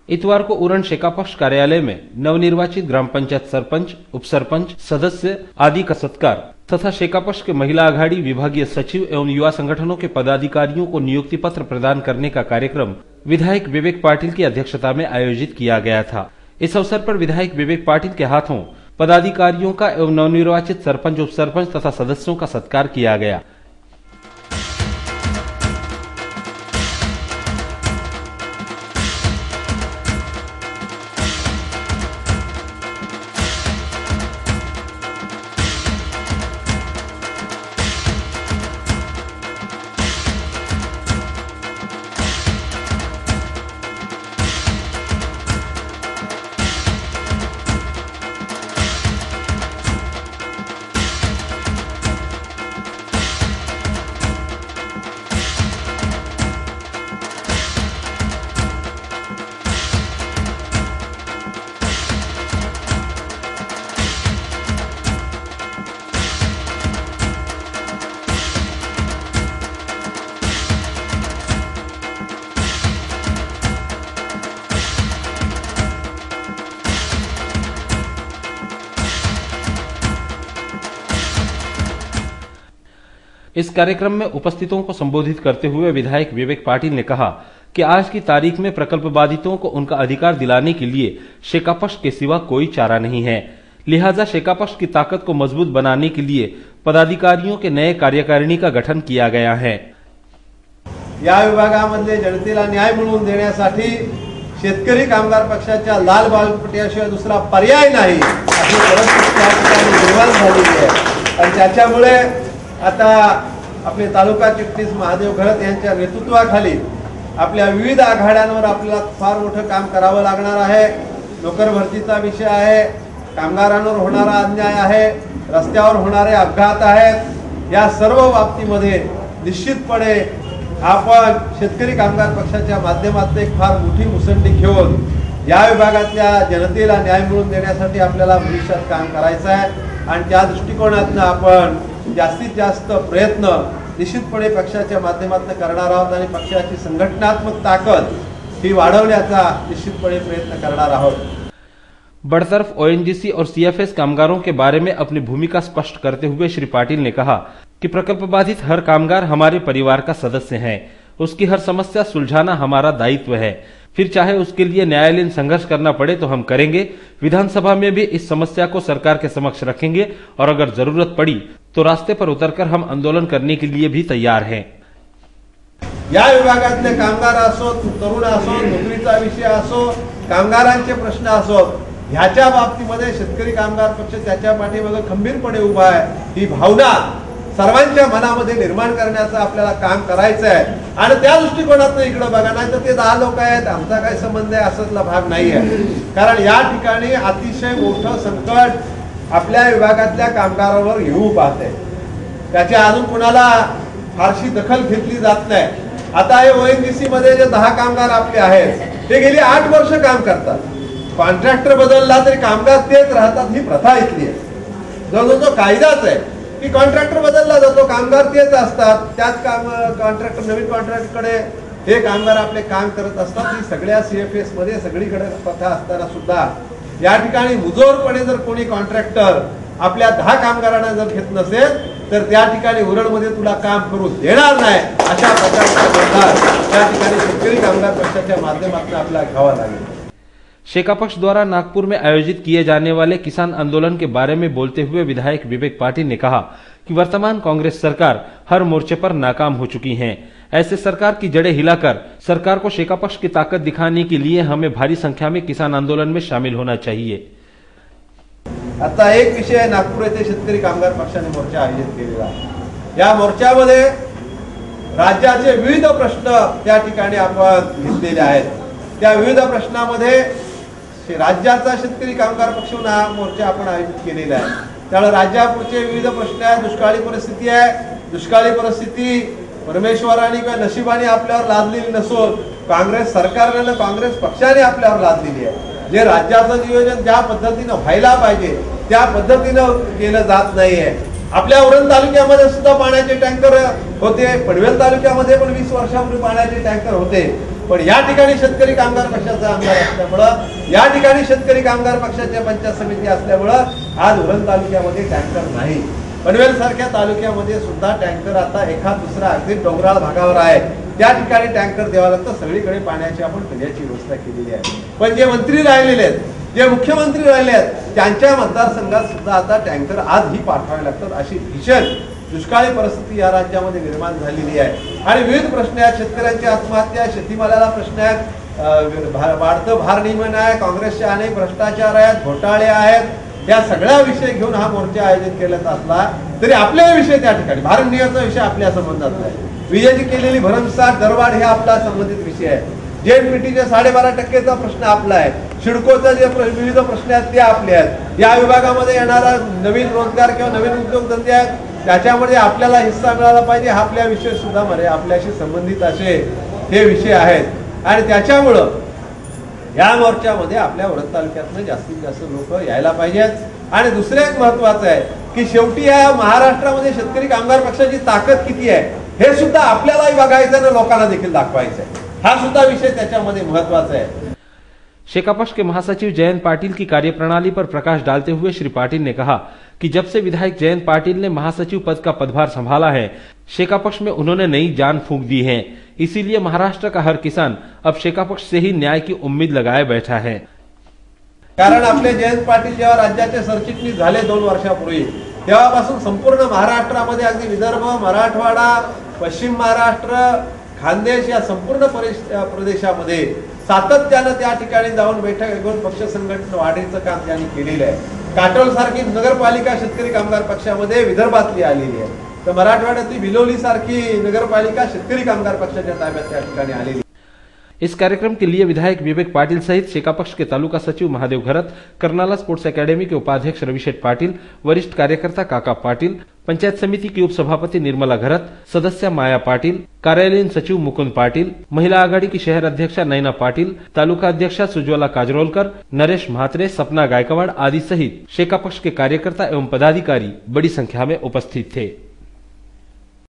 इतवार को उरण शेकापक्ष कार्यालय में नवनिर्वाचित ग्राम पंचायत सरपंच, उपसरपंच, सदस्य आदि का सत्कार तथा शेकापक्ष के महिला आघाड़ी, विभागीय सचिव एवं युवा संगठनों के पदाधिकारियों को नियुक्ति पत्र प्रदान करने का कार्यक्रम विधायक विवेक पाटिल की अध्यक्षता में आयोजित किया गया था। इस अवसर पर विधायक विवेक पाटिल के हाथों पदाधिकारियों का एवं नवनिर्वाचित सरपंच, उपसरपंच तथा सदस्यों का सत्कार किया गया। इस कार्यक्रम में उपस्थितों को संबोधित करते हुए विधायक विवेक पाटिल ने कहा कि आज की तारीख में प्रकल्प बाधितों को उनका अधिकार दिलाने के लिए शेकापक्ष के सिवा कोई चारा नहीं है। लिहाजा शेकापक्ष की ताकद को मजबूत बनाने के लिए पदाधिकारियों के नए कार्यकारिणी का गठन किया गया है। या विभागामधले जनतेला न्याय मिळवून देण्यासाठी शेतकरी कामगार पक्षाच्या लाल बाळपट्याशिवाय दुसरा पर्याय नाही अशी परिस्थिती निर्माण झालेली आहे आणि त्याच्यामुळे आता आपले तालुका चिटणीस महादेव घरत यांच्या नेतृत्वाखाली आपल्या विविध आघाड्यांवर आपल्याला फार मोठं काम करावं लागणार आहे। नोकर भरतीचा विषय आहे, कामगारांवर होणारा अन्याय आहे, रस्त्यावर होणारे अपघात आहेत। या सर्व बाबतीमध्ये निश्चितपणे आपण शेतकरी कामगार पक्षाच्या माध्यमातून एक फार मोठी मुसंडी घेऊन या विभागातल्या जनतेला न्याय मिळवून देण्यासाठी आपल्याला भविष्यात काम करायचं आहे आणि त्या दृष्टिकोनातून आपण जास्तीत जास्त प्रयत्न निश्चितपणे पक्षाच्या माध्यमातून करणार आहोत आणि पक्षाची संघटनात्मक ताकद ही वाढवण्याचा निश्चितपणे प्रयत्न करणार आहोत। बड़तरफ ओएनजीसी और सीएफएस कामगारों के बारे में अपनी भूमिका स्पष्ट करते हुए श्री पाटिल ने कहा कि प्रकल्प बाधित हर कामगार हमारे परिवार का सदस्य है। उसकी हर समस्या सुलझाना हमारा दायित्व है। फिर चाहे उसके लिए न्यायालयीन संघर्ष करना पड़े तो हम करेंगे। विधानसभा में भी इस समस्या को सरकार के समक्ष रखेंगे और अगर जरूरत पड़ी तो रास्ते पर उतरकर हम आंदोलन करने के लिए भी तैयार हैं। या विभागातले कामगार असो, तरुण असो, नोकरीचा विषय असो, कामगारांचे प्रश्न असो, ह्याच्या बाबतीमध्ये शेतकरी कामगार पक्ष त्याच्या पाठीमागे खंबीरपणे उभा आहे। ही भावना सर्वांच्या मनामध्ये निर्माण करण्याचं आपल्याला काम करायचं आहे आणि त्या दृष्टिकोनातून इकडे बघा, नाही तर ते 10 लोक आहेत, आमचा काय संबंध आहे असला भाग नाही आहे। कारण या ठिकाणी अतिशय मोठं संकट आपल्या विभागातल्या कामगारांवर येऊ पाहते, त्याची अजून कुणाला फारशी दखल घेतली जात नाही। आता हे ओएनजीसी मध्ये जे 10 कामगार आपले आहेत ते गेली 8 वर्ष काम करतात। कॉन्ट्रॅक्टर बदलला तरी कामगार तेच राहतात, ही प्रथा इथली आहे। जो कायदाच आहे की कॉन्ट्रॅक्टर बदलला जातो, कामगार तेच असतात, त्याच कॉन्ट्रॅक्टर नवीन कॉन्ट्रॅक्टरकडे हे कामगार आपले काम करत असतात। ही सगळ्या सीएफएस मध्ये सगळीकडे प्रथा असताना सुद्धा या ठिकाणी मुजोरपणे जर कोणी कॉन्ट्रॅक्टर आपल्या 10 कामगारांना जर घेत नसेल तर त्या ठिकाणी उरणमध्ये तुला काम करू देणार नाही अशा प्रकारचा निर्धार त्या ठिकाणी शेतकरी कामगार पक्षाच्या माध्यमातून आपल्याला घ्यावा लागेल। शेकापक्ष द्वारा नागपुर में आयोजित किए जाने वाले किसान आंदोलन के बारे में बोलते हुए विधायक विवेक पाटिल ने कहा कि वर्तमान कांग्रेस सरकार हर मोर्चे पर नाकाम हो चुकी है। ऐसे सरकार की जड़ें हिलाकर सरकार को शेकापक्ष की ताकत दिखाने के लिए हमें भारी संख्या में किसान आंदोलन में शामिल होना चाहिए। आता एक विषय नागपूर येथे शेतकरी कामगार पक्षाने मोर्चा आयोजित केलेला आहे। या मोर्चामध्ये राज्याचे विविध प्रश्न त्या ठिकाणी आपण घेतलेले आहेत। त्या विविध प्रश्नामध्ये राज्याचा शेतकरी कामगार पक्ष हा मोर्चा आपण आयोजित केलेला आहे। त्यामुळे राज्यापुढचे विविध प्रश्न आहेत। दुष्काळी परिस्थिती आहे, दुष्काळी परिस्थिती परमेश्वराने किंवा नशिबाने आपल्यावर लादलेली नसून काँग्रेस सरकारने, काँग्रेस पक्षाने आपल्यावर लादलेली आहे। जे राज्याचं नियोजन ज्या पद्धतीने व्हायला पाहिजे त्या पद्धतीनं केलं जात नाहीये। आपल्या उरण तालुक्यामध्ये सुद्धा पाण्याचे टँकर होते, पनवेल तालुक्यामध्ये पण 20 वर्षापूर्वी पाण्याचे टँकर होते, पण या ठिकाणी शेतकरी कामगार पक्षाचा आमदार असल्यामुळं, या ठिकाणी शेतकरी कामगार पक्षाच्या पंचायत समिती असल्यामुळं आज उरण तालुक्यामध्ये टँकर नाही. पनवेल सारख्या तालुक्यामध्ये सुद्धा टँकर आता एखाद दुसरा अगदी डोंगराळ भागावर आहे, त्या ठिकाणी टँकर द्यावा लागतं. सगळीकडे पाण्याची आपण पिण्याची व्यवस्था केलेली आहे. पण जे मंत्री राहिलेले आहेत, जे मुख्यमंत्री राहिले आहेत, त्यांच्या मतदारसंघात सुद्धा आता टँकर आजही पाठवावे लागतात. अशी भीषण दुष्काळी परिस्थिती या राज्यामध्ये निर्माण झालेली आहे. आणि विविध प्रश्न आहेत. शेतकऱ्यांची आत्महत्या, शेतीमालाला प्रश्न आहेत, वाढतं भारनियमन आहे, काँग्रेसचे अनेक भ्रष्टाचार आहेत, घोटाळे आहेत. या सगळ्या विषय घेऊन हा मोर्चा आयोजित केला असला तरी आपले विषय त्या ठिकाणी, भारनियमनाचा विषय आपल्या संबंधात नाही. विजेची केलेली भरमसाठ दरवाढ हे आपला संबंधित विषय आहे. जेएनपीटीचे 12.5%चा प्रश्न आपला आहे. सिडकोचा जे विविध प्रश्न आहेत ते आपले आहेत. या विभागामध्ये येणारा नवीन रोजगार किंवा नवीन उद्योगधंदे आहेत, त्याच्यामध्ये आपल्याला हिस्सा मिळाला पाहिजे, हा आपल्या विषय सुद्धा आपल्याशी संबंधित असे हे विषय आहेत. आणि त्याच्यामुळं या मोर्चामध्ये आपल्या वरद तालुक्यातनं जास्तीत जास्त लोक यायला पाहिजेत. आणि दुसरं एक महत्वाचं आहे की शेवटी या महाराष्ट्रामध्ये शेतकरी कामगार पक्षाची ताकद किती आहे हे सुद्धा आपल्यालाही बघायचं आणि लोकांना देखील दाखवायचं आहे. हा सुद्धा विषय त्याच्यामध्ये महत्वाचा है। शेकापक्ष के महासचिव जयंत पाटिल की कार्यप्रणाली पर प्रकाश डालते हुए श्री पाटिल ने कहा कि जब से विधायक जयंत पाटिल ने महासचिव पद का पदभार संभाला है, शेकापक्ष में उन्होंने नई जान फूंक दी है। इसीलिए महाराष्ट्र का हर किसान अब शेकापक्ष से ही न्याय की उम्मीद लगाए बैठा है। कारण आपले जयंत पाटिल जेव्हा राज्याचे सरचिटणीस झाले 2 वर्षापूर्वी, तेव्हापासून संपूर्ण महाराष्ट्रामध्ये अगदी विदर्भ, मराठवाडा, पश्चिम महाराष्ट्र, खानदेश या संपूर्ण प्रदेशामध्ये सातत्याने त्या ठिकाणी जाऊन बैठक घेऊन पक्ष संघटन वाढीचं काम त्यांनी केलेलं आहे। काटोल सारखी नगरपालिका शेतकरी कामगार पक्षामध्ये विदर्भातली आलेली आहे, तर मराठवाड्यातली बिलोली सारखी नगरपालिका शेतकरी कामगार पक्षाच्या ताब्यात त्या ठिकाणी आलेली। इस कार्यक्रम के लिए विधायक विवेक पाटिल सहित शेकापक्ष के तालुका सचिव महादेव घरत, कर्नाला स्पोर्ट्स एकेडमी के उपाध्यक्ष रविशेठ पाटिल, वरिष्ठ कार्यकर्ता काका पाटिल, पंचायत समिति की उपसभापति निर्मला घरत, सदस्य माया पाटिल, कार्यालयीन सचिव मुकुंद पाटिल, महिला आघाड़ी की शहर अध्यक्षा नैना पाटिल, तालुका अध्यक्षा सुज्वला काजरोलकर, नरेश म्हात्रे, सपना गायकवाड़ आदि सहित शेकापक्ष के कार्यकर्ता एवं पदाधिकारी बड़ी संख्या में उपस्थित थे।